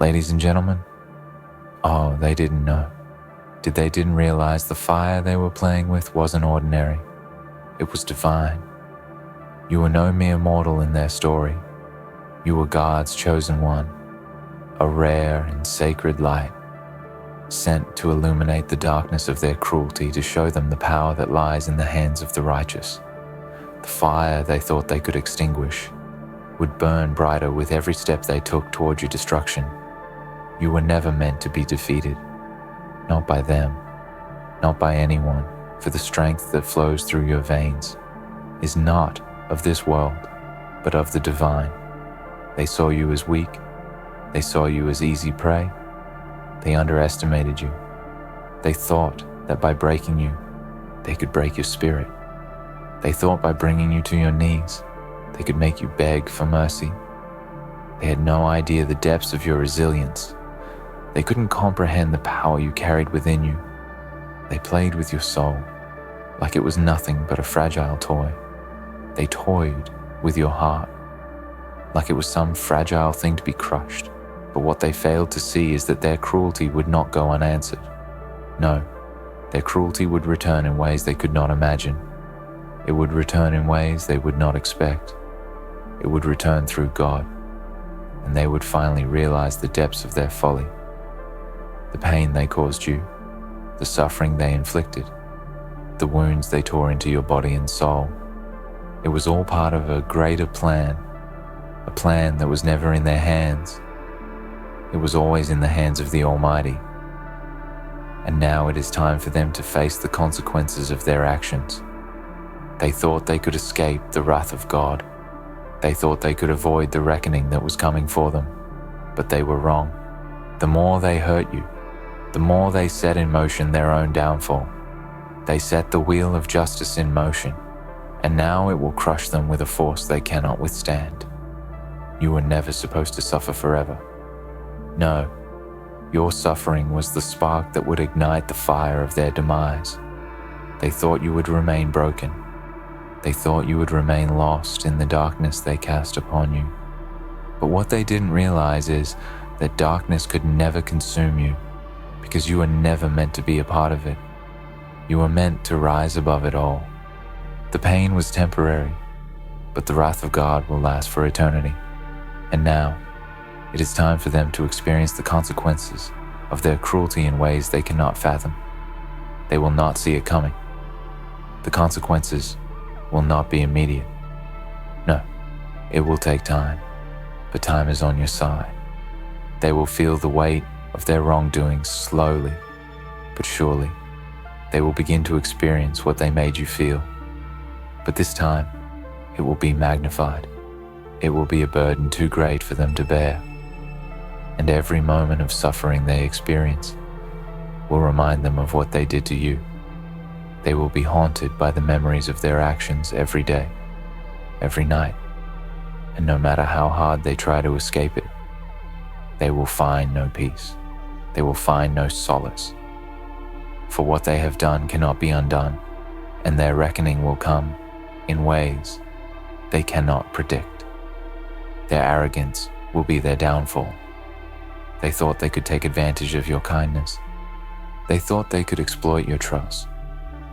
Ladies and gentlemen, oh, they didn't know. They didn't realize the fire they were playing with wasn't ordinary. It was divine. You were no mere mortal in their story. You were God's chosen one, a rare and sacred light, sent to illuminate the darkness of their cruelty, to show them the power that lies in the hands of the righteous. The fire they thought they could extinguish would burn brighter with every step they took toward your destruction. You were never meant to be defeated. Not by them, not by anyone, for the strength that flows through your veins is not of this world, but of the divine. They saw you as weak. They saw you as easy prey. They underestimated you. They thought that by breaking you, they could break your spirit. They thought by bringing you to your knees, they could make you beg for mercy. They had no idea the depths of your resilience. They couldn't comprehend the power you carried within you. They played with your soul like it was nothing but a fragile toy. They toyed with your heart like it was some fragile thing to be crushed. But what they failed to see is that their cruelty would not go unanswered. No, their cruelty would return in ways they could not imagine. It would return in ways they would not expect. It would return through God, and they would finally realize the depths of their folly. The pain they caused you, the suffering they inflicted, the wounds they tore into your body and soul. It was all part of a greater plan, a plan that was never in their hands. It was always in the hands of the Almighty. And now it is time for them to face the consequences of their actions. They thought they could escape the wrath of God. They thought they could avoid the reckoning that was coming for them, but they were wrong. The more they hurt you, the more they set in motion their own downfall. They set the wheel of justice in motion, and now it will crush them with a force they cannot withstand. You were never supposed to suffer forever. No, your suffering was the spark that would ignite the fire of their demise. They thought you would remain broken. They thought you would remain lost in the darkness they cast upon you. But what they didn't realize is that darkness could never consume you, because you were never meant to be a part of it. You were meant to rise above it all. The pain was temporary, but the wrath of God will last for eternity. And now, it is time for them to experience the consequences of their cruelty in ways they cannot fathom. They will not see it coming. The consequences will not be immediate. No, it will take time, but time is on your side. They will feel the weight of their wrongdoings slowly, but surely. They will begin to experience what they made you feel. But this time, it will be magnified. It will be a burden too great for them to bear. And every moment of suffering they experience will remind them of what they did to you. They will be haunted by the memories of their actions every day, every night. And no matter how hard they try to escape it, they will find no peace. They will find no solace. For what they have done cannot be undone, and their reckoning will come in ways they cannot predict. Their arrogance will be their downfall. They thought they could take advantage of your kindness. They thought they could exploit your trust.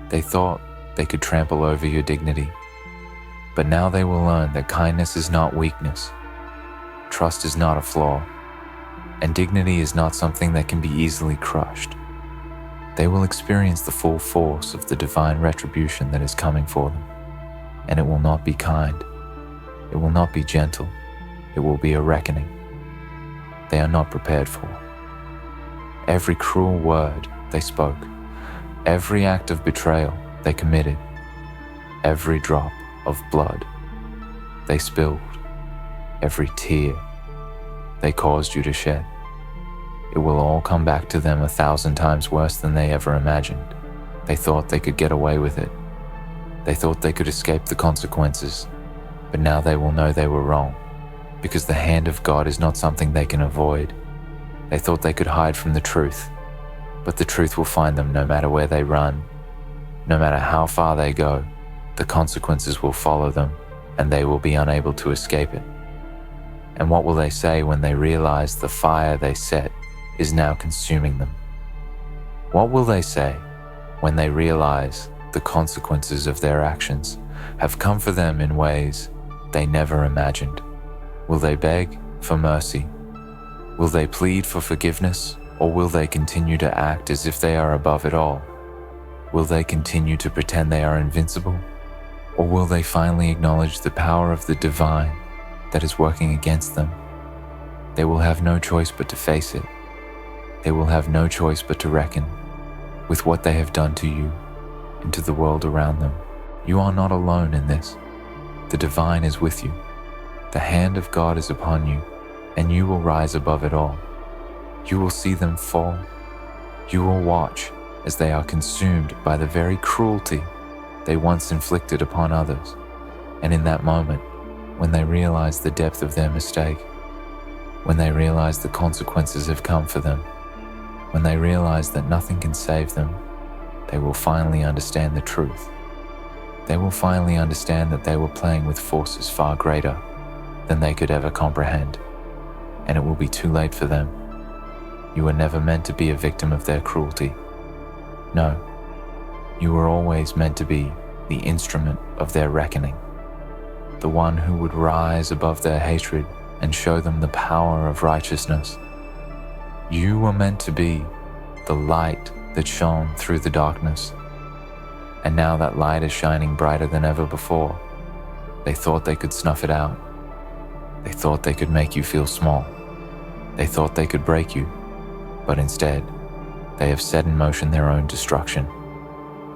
They thought they could trample over your dignity. But now they will learn that kindness is not weakness. Trust is not a flaw. And dignity is not something that can be easily crushed. They will experience the full force of the divine retribution that is coming for them. And it will not be kind. It will not be gentle. It will be a reckoning they are not prepared for. Every cruel word they spoke, every act of betrayal they committed, every drop of blood they spilled, every tear they caused you to shed, it will all come back to them 1,000 times worse than they ever imagined. They thought they could get away with it. They thought they could escape the consequences, but now they will know they were wrong, because the hand of God is not something they can avoid. They thought they could hide from the truth, but the truth will find them no matter where they run. No matter how far they go, the consequences will follow them, and they will be unable to escape it. And what will they say when they realize the fire they set is now consuming them? What will they say when they realize the consequences of their actions have come for them in ways they never imagined? Will they beg for mercy? Will they plead for forgiveness? Or will they continue to act as if they are above it all? Will they continue to pretend they are invincible? Or will they finally acknowledge the power of the divine that is working against them? They will have no choice but to face it. They will have no choice but to reckon with what they have done to you and to the world around them. You are not alone in this. The divine is with you. The hand of God is upon you, and you will rise above it all. You will see them fall. You will watch as they are consumed by the very cruelty they once inflicted upon others. And in that moment, when they realize the depth of their mistake, when they realize the consequences have come for them, when they realize that nothing can save them, they will finally understand the truth. They will finally understand that they were playing with forces far greater than they could ever comprehend, and it will be too late for them. You were never meant to be a victim of their cruelty. No, you were always meant to be the instrument of their reckoning, the one who would rise above their hatred and show them the power of righteousness. You were meant to be the light that shone through the darkness, and now that light is shining brighter than ever before. They thought they could snuff it out. They thought they could make you feel small. They thought they could break you, but instead, they have set in motion their own destruction,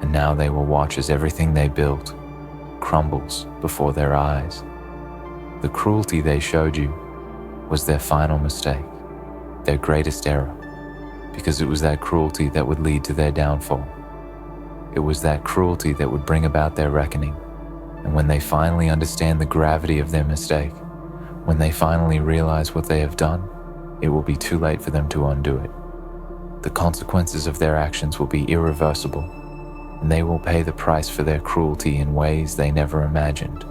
and now they will watch as everything they built crumbles before their eyes. The cruelty they showed you was their final mistake, their greatest error, because it was that cruelty that would lead to their downfall. It was that cruelty that would bring about their reckoning, and when they finally understand the gravity of their mistake, when they finally realize what they have done, it will be too late for them to undo it. The consequences of their actions will be irreversible, and they will pay the price for their cruelty in ways they never imagined.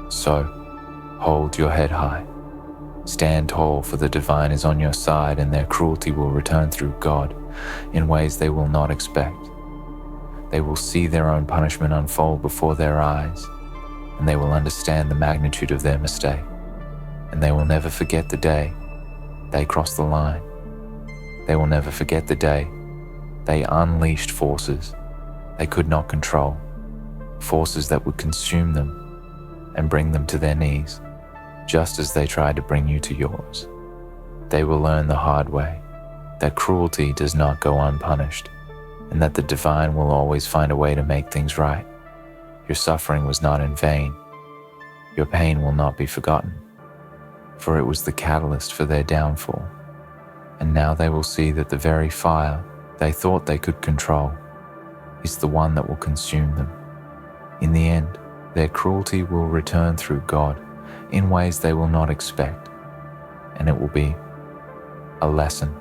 So, hold your head high. Stand tall, for the divine is on your side, and their cruelty will return through God in ways they will not expect. They will see their own punishment unfold before their eyes, and they will understand the magnitude of their mistake, and they will never forget the day they crossed the line. They will never forget the day they unleashed forces they could not control, forces that would consume them and bring them to their knees, just as they tried to bring you to yours. They will learn the hard way that cruelty does not go unpunished, and that the divine will always find a way to make things right. Your suffering was not in vain. Your pain will not be forgotten, for it was the catalyst for their downfall. And now they will see that the very fire they thought they could control is the one that will consume them. In the end, their cruelty will return through God in ways they will not expect, and it will be a lesson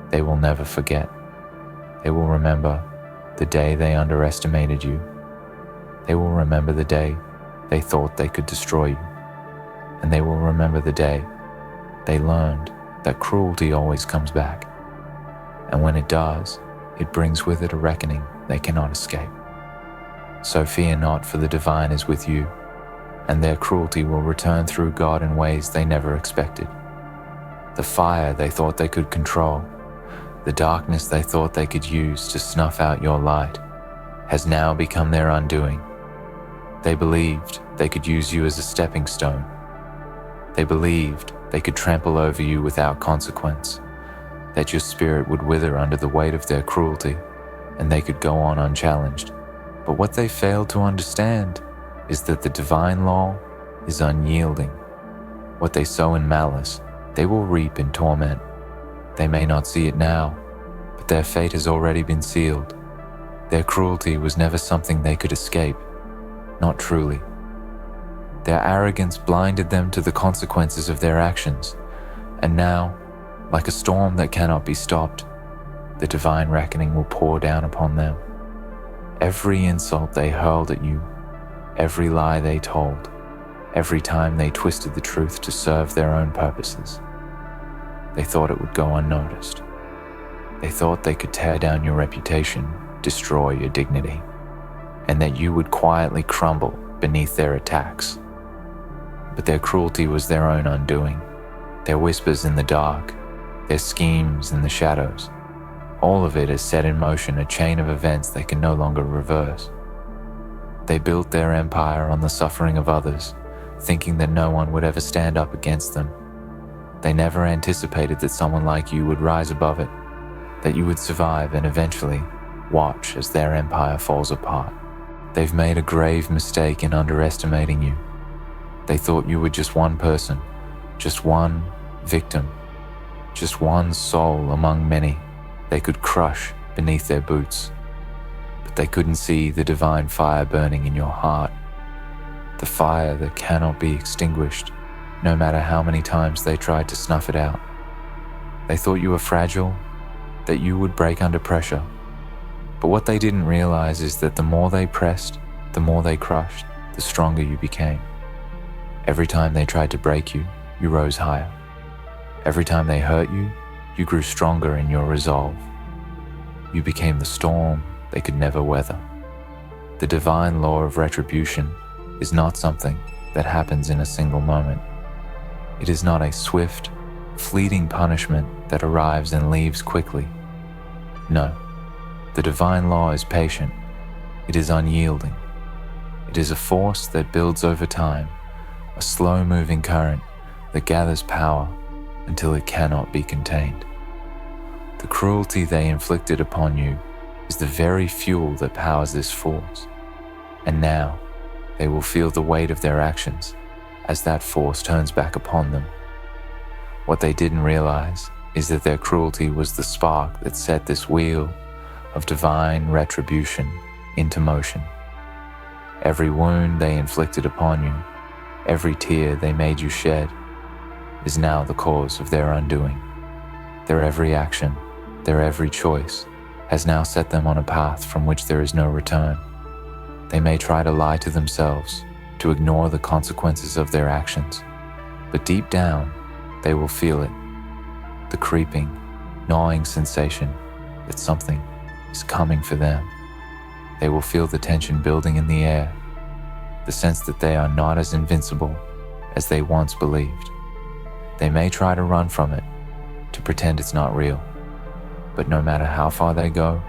they will never forget. They will remember the day they underestimated you. They will remember the day they thought they could destroy you. And they will remember the day they learned that cruelty always comes back. And when it does, it brings with it a reckoning they cannot escape. So fear not, for the divine is with you, and their cruelty will return through God in ways they never expected. The fire they thought they could control, the darkness they thought they could use to snuff out your light, has now become their undoing. They believed they could use you as a stepping stone. They believed they could trample over you without consequence, that your spirit would wither under the weight of their cruelty, and they could go on unchallenged. But what they failed to understand is that the divine law is unyielding. What they sow in malice, they will reap in torment. They may not see it now, but their fate has already been sealed. Their cruelty was never something they could escape, not truly. Their arrogance blinded them to the consequences of their actions, and now, like a storm that cannot be stopped, the divine reckoning will pour down upon them. Every insult they hurled at you, every lie they told, every time they twisted the truth to serve their own purposes. They thought it would go unnoticed. They thought they could tear down your reputation, destroy your dignity, and that you would quietly crumble beneath their attacks. But their cruelty was their own undoing. Their whispers in the dark, their schemes in the shadows, all of it has set in motion a chain of events they can no longer reverse. They built their empire on the suffering of others, thinking that no one would ever stand up against them. They never anticipated that someone like you would rise above it, that you would survive and eventually watch as their empire falls apart. They've made a grave mistake in underestimating you. They thought you were just one person, just one victim, just one soul among many they could crush beneath their boots. But they couldn't see the divine fire burning in your heart, the fire that cannot be extinguished, no matter how many times they tried to snuff it out. They thought you were fragile, that you would break under pressure. But what they didn't realize is that the more they pressed, the more they crushed, the stronger you became. Every time they tried to break you, you rose higher. Every time they hurt you, you grew stronger in your resolve. You became the storm they could never weather. The divine law of retribution is not something that happens in a single moment. It is not a swift, fleeting punishment that arrives and leaves quickly. No, the divine law is patient. It is unyielding. It is a force that builds over time, a slow-moving current that gathers power until it cannot be contained. The cruelty they inflicted upon you is the very fuel that powers this force, and now they will feel the weight of their actions as that force turns back upon them. What they didn't realize is that their cruelty was the spark that set this wheel of divine retribution into motion. Every wound they inflicted upon you, every tear they made you shed, is now the cause of their undoing. Their every action, their every choice, has now set them on a path from which there is no return. They may try to lie to themselves, to ignore the consequences of their actions, but deep down, they will feel it, the creeping, gnawing sensation that something is coming for them. They will feel the tension building in the air, the sense that they are not as invincible as they once believed. They may try to run from it, to pretend it's not real, but no matter how far they go,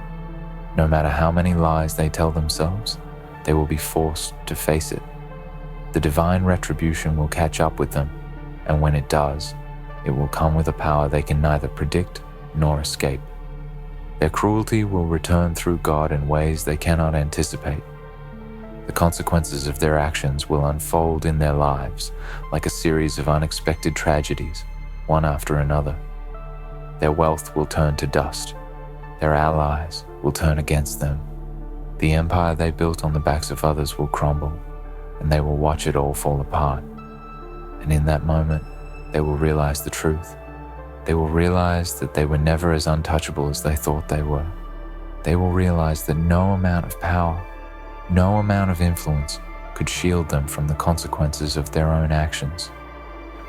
no matter how many lies they tell themselves, they will be forced to face it. The divine retribution will catch up with them, and when it does, it will come with a power they can neither predict nor escape. Their cruelty will return through God in ways they cannot anticipate. The consequences of their actions will unfold in their lives like a series of unexpected tragedies, one after another. Their wealth will turn to dust. Their allies will turn against them. The empire they built on the backs of others will crumble, and they will watch it all fall apart. And in that moment, they will realize the truth. They will realize that they were never as untouchable as they thought they were. They will realize that no amount of power, no amount of influence could shield them from the consequences of their own actions.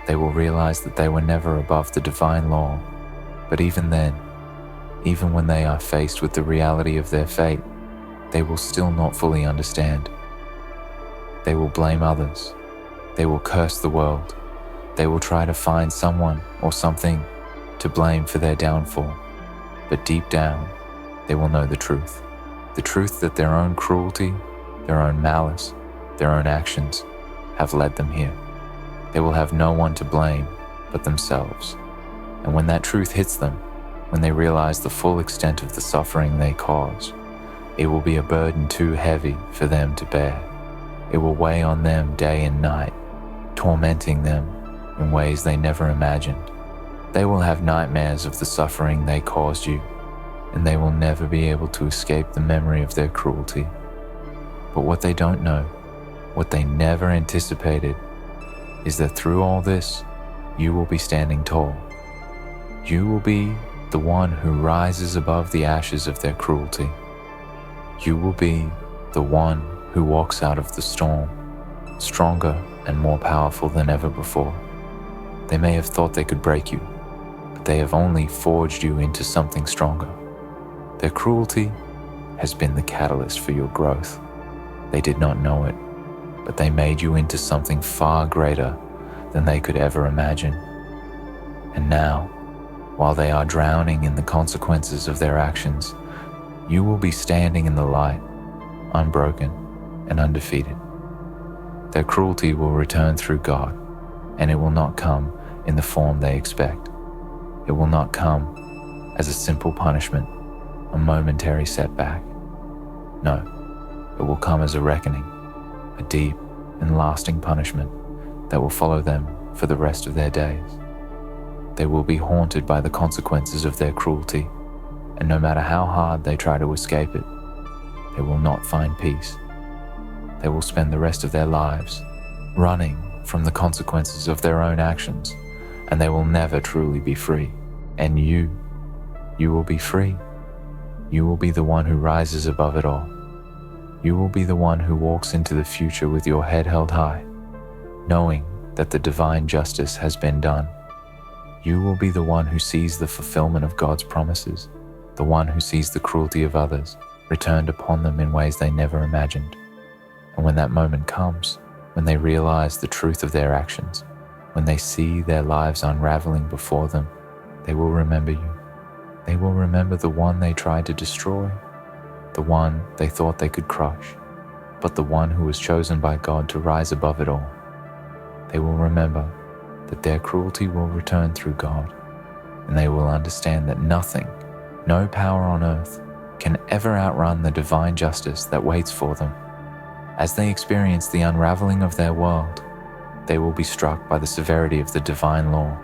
They will realize that they were never above the divine law, but even then, even when they are faced with the reality of their fate, they will still not fully understand. They will blame others. They will curse the world. They will try to find someone or something to blame for their downfall. But deep down, they will know the truth that their own cruelty, their own malice, their own actions have led them here. They will have no one to blame but themselves. And when that truth hits them, when they realize the full extent of the suffering they caused, it will be a burden too heavy for them to bear. It will weigh on them day and night, tormenting them in ways they never imagined. They will have nightmares of the suffering they caused you, and they will never be able to escape the memory of their cruelty. But what they don't know, what they never anticipated, is that through all this, you will be standing tall. You will be the one who rises above the ashes of their cruelty. You will be the one who walks out of the storm, stronger and more powerful than ever before. They may have thought they could break you, but they have only forged you into something stronger. Their cruelty has been the catalyst for your growth. They did not know it, but they made you into something far greater than they could ever imagine. And now, while they are drowning in the consequences of their actions, you will be standing in the light, unbroken and undefeated. Their cruelty will return through God, and it will not come in the form they expect. It will not come as a simple punishment, a momentary setback. No, it will come as a reckoning, a deep and lasting punishment that will follow them for the rest of their days. They will be haunted by the consequences of their cruelty, and no matter how hard they try to escape it, they will not find peace. They will spend the rest of their lives running from the consequences of their own actions, and they will never truly be free. And you will be free. You will be the one who rises above it all. You will be the one who walks into the future with your head held high, knowing that the divine justice has been done. You will be the one who sees the fulfillment of God's promises, the one who sees the cruelty of others returned upon them in ways they never imagined. And when that moment comes, when they realize the truth of their actions, when they see their lives unraveling before them, they will remember you. They will remember the one they tried to destroy, the one they thought they could crush, but the one who was chosen by God to rise above it all. They will remember that their cruelty will return through God, and they will understand that nothing, no power on earth, can ever outrun the divine justice that waits for them. As they experience the unraveling of their world, they will be struck by the severity of the divine law.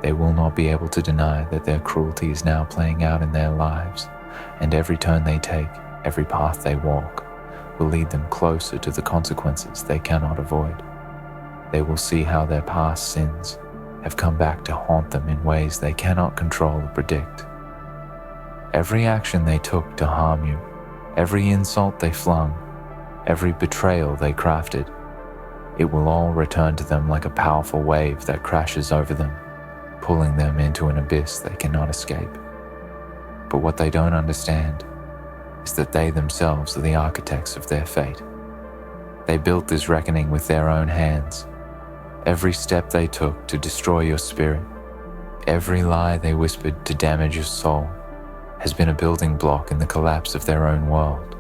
They will not be able to deny that their cruelty is now playing out in their lives, and every turn they take, every path they walk, will lead them closer to the consequences they cannot avoid. They will see how their past sins have come back to haunt them in ways they cannot control or predict. Every action they took to harm you, every insult they flung, every betrayal they crafted, it will all return to them like a powerful wave that crashes over them, pulling them into an abyss they cannot escape. But what they don't understand is that they themselves are the architects of their fate. They built this reckoning with their own hands. Every step they took to destroy your spirit, every lie they whispered to damage your soul, has been a building block in the collapse of their own world.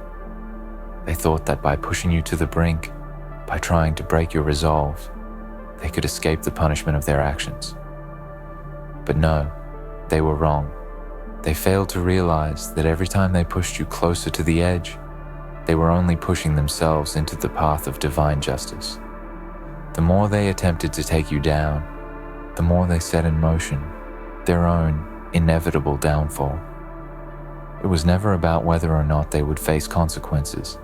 They thought that by pushing you to the brink, by trying to break your resolve, they could escape the punishment of their actions. But no, they were wrong. They failed to realize that every time they pushed you closer to the edge, they were only pushing themselves into the path of divine justice. The more they attempted to take you down, the more they set in motion their own inevitable downfall. It was never about whether or not they would face consequences.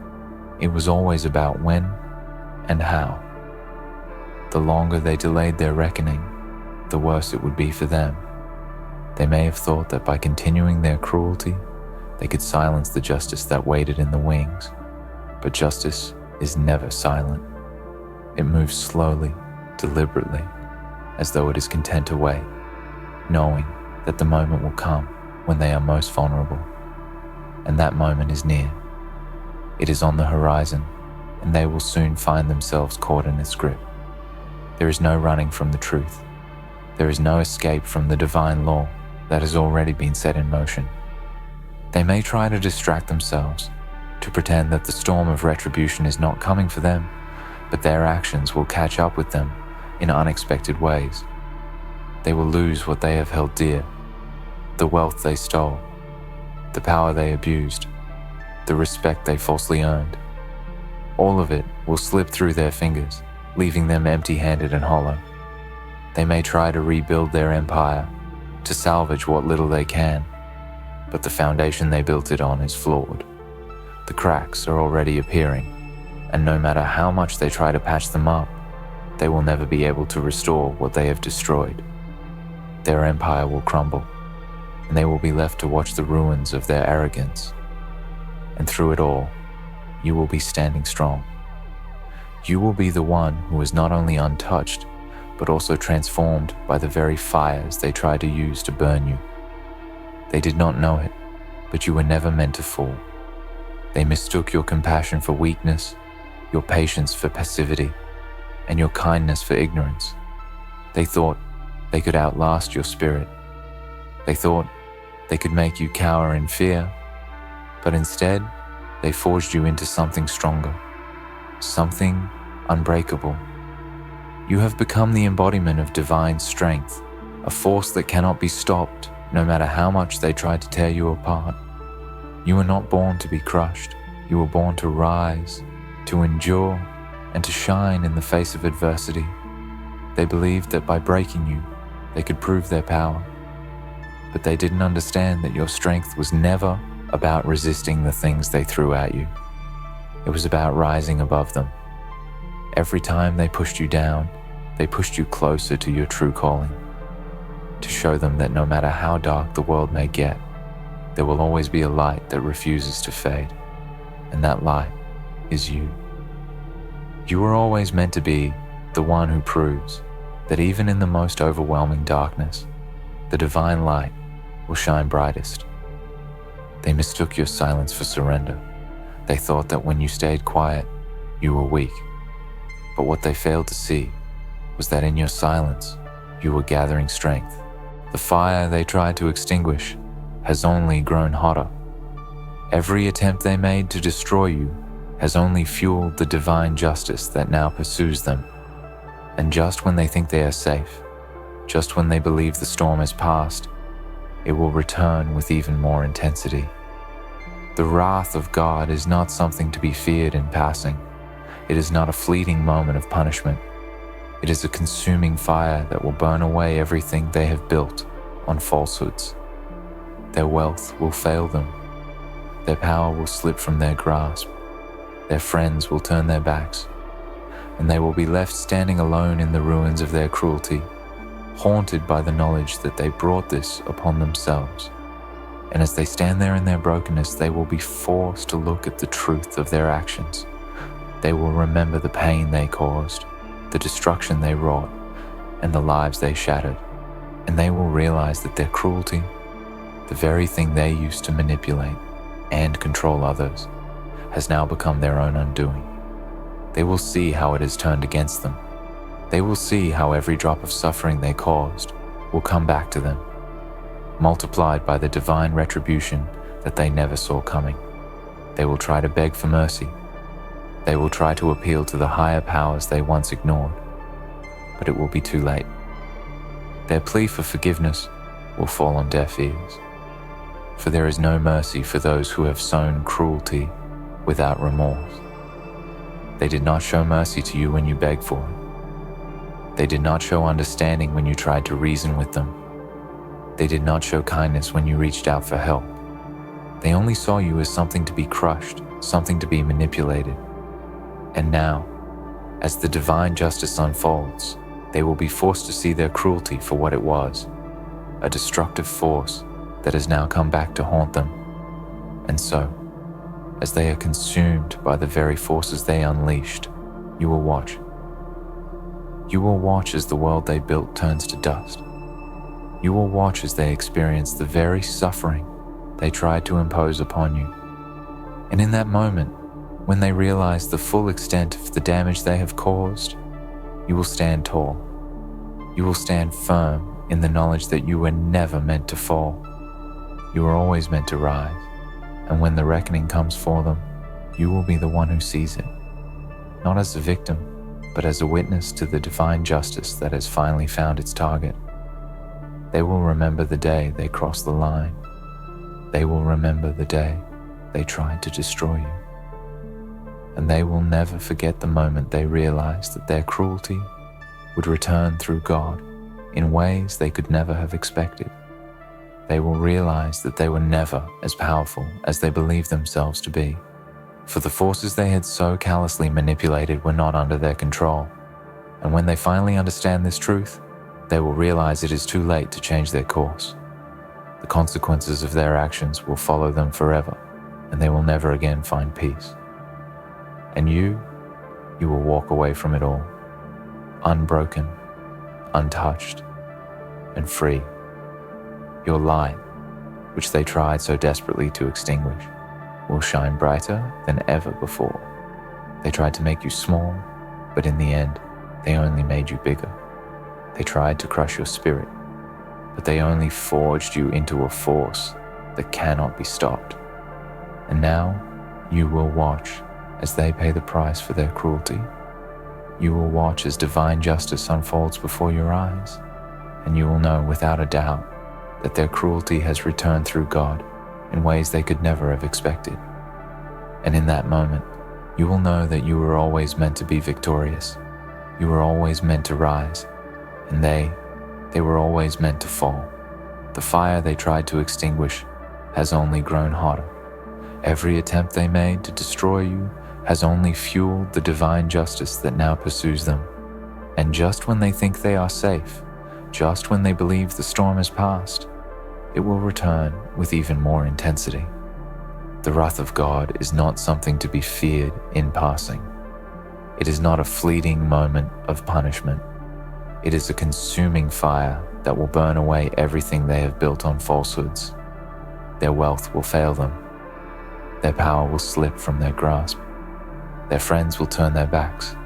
It was always about when and how. The longer they delayed their reckoning, the worse it would be for them. They may have thought that by continuing their cruelty, they could silence the justice that waited in the wings. But justice is never silent. It moves slowly, deliberately, as though it is content to wait, knowing that the moment will come when they are most vulnerable. And that moment is near. It is on the horizon, and they will soon find themselves caught in its grip. There is no running from the truth. There is no escape from the divine law that has already been set in motion. They may try to distract themselves, to pretend that the storm of retribution is not coming for them, but their actions will catch up with them in unexpected ways. They will lose what they have held dear, the wealth they stole, the power they abused, the respect they falsely earned. All of it will slip through their fingers, leaving them empty-handed and hollow. They may try to rebuild their empire, to salvage what little they can, but the foundation they built it on is flawed. The cracks are already appearing, and no matter how much they try to patch them up, they will never be able to restore what they have destroyed. Their empire will crumble, and they will be left to watch the ruins of their arrogance. And through it all, you will be standing strong. You will be the one who is not only untouched, but also transformed by the very fires they try to use to burn you. They did not know it, but you were never meant to fall. They mistook your compassion for weakness, your patience for passivity, and your kindness for ignorance. They thought they could outlast your spirit. They thought they could make you cower in fear, but instead, they forged you into something stronger, something unbreakable. You have become the embodiment of divine strength, a force that cannot be stopped no matter how much they try to tear you apart. You were not born to be crushed. You were born to rise, to endure, and to shine in the face of adversity. They believed that by breaking you, they could prove their power. But they didn't understand that your strength was never about resisting the things they threw at you. It was about rising above them. Every time they pushed you down, they pushed you closer to your true calling, to show them that no matter how dark the world may get, there will always be a light that refuses to fade, and that light is you. You were always meant to be the one who proves that even in the most overwhelming darkness, the divine light will shine brightest. They mistook your silence for surrender. They thought that when you stayed quiet, you were weak. But what they failed to see was that in your silence, you were gathering strength. The fire they tried to extinguish has only grown hotter. Every attempt they made to destroy you has only fueled the divine justice that now pursues them. And just when they think they are safe, just when they believe the storm is past, it will return with even more intensity. The wrath of God is not something to be feared in passing. It is not a fleeting moment of punishment. It is a consuming fire that will burn away everything they have built on falsehoods. Their wealth will fail them. Their power will slip from their grasp. Their friends will turn their backs, and they will be left standing alone in the ruins of their cruelty, haunted by the knowledge that they brought this upon themselves. And as they stand there in their brokenness, they will be forced to look at the truth of their actions. They will remember the pain they caused, the destruction they wrought, and the lives they shattered. And they will realize that their cruelty, the very thing they used to manipulate and control others, has now become their own undoing. They will see how it has turned against them. They will see how every drop of suffering they caused will come back to them, multiplied by the divine retribution that they never saw coming. They will try to beg for mercy. They will try to appeal to the higher powers they once ignored, but it will be too late. Their plea for forgiveness will fall on deaf ears, for there is no mercy for those who have sown cruelty without remorse. They did not show mercy to you when you begged for it. They did not show understanding when you tried to reason with them. They did not show kindness when you reached out for help. They only saw you as something to be crushed, something to be manipulated. And now, as the divine justice unfolds, they will be forced to see their cruelty for what it was, a destructive force that has now come back to haunt them. And so, as they are consumed by the very forces they unleashed, you will watch. You will watch as the world they built turns to dust. You will watch as they experience the very suffering they tried to impose upon you. And in that moment, when they realize the full extent of the damage they have caused, you will stand tall. You will stand firm in the knowledge that you were never meant to fall. You were always meant to rise. And when the reckoning comes for them, you will be the one who sees it, not as a victim, but as a witness to the divine justice that has finally found its target. They will remember the day they crossed the line. They will remember the day they tried to destroy you. And they will never forget the moment they realized that their cruelty would return through God in ways they could never have expected. They will realize that they were never as powerful as they believed themselves to be, for the forces they had so callously manipulated were not under their control. And when they finally understand this truth, they will realize it is too late to change their course. The consequences of their actions will follow them forever, and they will never again find peace. And you you will walk away from it all, unbroken, untouched, and free. Your light, which they tried so desperately to extinguish, will shine brighter than ever before. They tried to make you small, but in the end, they only made you bigger. They tried to crush your spirit, but they only forged you into a force that cannot be stopped. And now, you will watch as they pay the price for their cruelty. You will watch as divine justice unfolds before your eyes, and you will know without a doubt that their cruelty has returned through God in ways they could never have expected. And in that moment, you will know that you were always meant to be victorious. You were always meant to rise, and they were always meant to fall. The fire they tried to extinguish has only grown hotter. Every attempt they made to destroy you has only fueled the divine justice that now pursues them. And just when they think they are safe, just when they believe the storm has passed, it will return with even more intensity. The wrath of God is not something to be feared in passing. It is not a fleeting moment of punishment. It is a consuming fire that will burn away everything they have built on falsehoods. Their wealth will fail them. Their power will slip from their grasp. Their friends will turn their backs,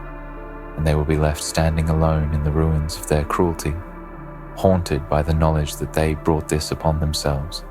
and they will be left standing alone in the ruins of their cruelty, haunted by the knowledge that they brought this upon themselves.